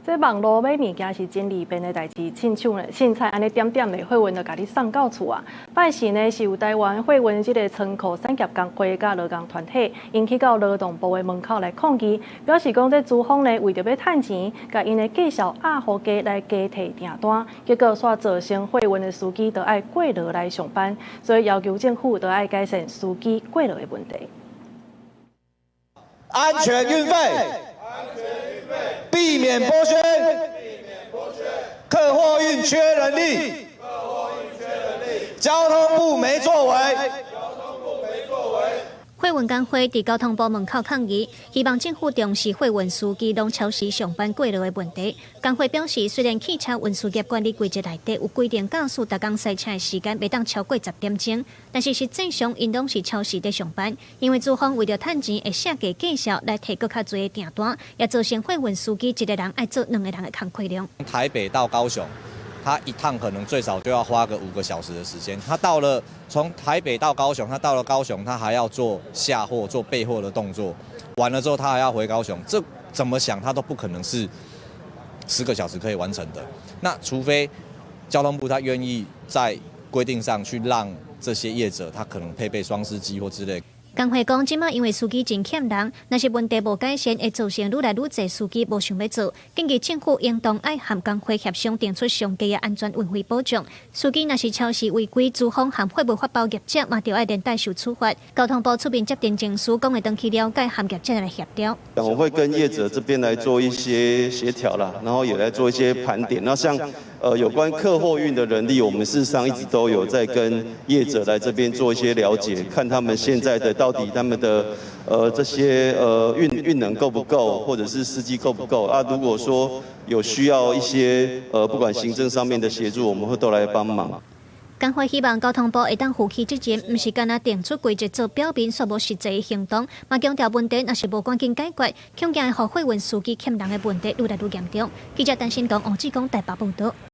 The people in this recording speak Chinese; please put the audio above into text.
这网络买物件是真利便的代志，凊彩安尼点点的货运就甲你送到厝啊。拜四呢是有台湾货运这个仓库产业工会甲劳工团体，因去到劳动部的门口来抗议，表示讲这资方呢为着要趁钱，甲因的绩效压好价来加提订单，结果煞造成货运的司机都爱过劳来上班，所以要求政府都爱改善司机过劳的问题。安全运费。 避免剥削，客货运缺人力，交通部没作为。货运工会伫交通部门口抗议，希望政府重视货运司机拢超时上班过劳的问题。工会表示，虽然汽车运输业管理规则内底有规定，驾驶逐工赛车的时间袂当超过10点钟，但是实际上因拢是超时在上班，因为资方为着趁钱会下价绩效来提更较多的订单，也造成货运司机一个人爱做2个人的工作量。台北到高雄。 他一趟可能最少就要花个5个小时的时间。他到了从台北到高雄，他到了高雄，他还要做下货、做备货的动作。完了之后，他还要回高雄，这怎么想他都不可能是10个小时可以完成的。那除非交通部他愿意在规定上去让这些业者他可能配备双司机或之类。 工会讲，即马因为司机真欠人，若是问题无改善，会造成愈来愈侪司机无想要做。建议政府应当爱和工会协商，定出上佳的安全运费保障。司机若是超时违规，资方和货物发包业者嘛，就要连带受处罚。交通部出面接电证书，讲会登去了解和业者来协调。我会跟业者这边来做一些协调啦，然后也来做一些盘点。那像有关客货运的人力，我们事实上一直都有在跟业者来这边做一些了解，看他们现在的到底他们的这些运能够不够，或者是司机够不够啊？如果说有需要一些不管行政上面的协助，我们会都来帮忙。 工会希望交通部会当负起责任，毋是干那定出规则做表面，却无实际的行动。嘛强调问题若是无赶紧解决，恐惊会互货运司机欠人的问题愈来愈严重。记者陈新光、王志光台北报道。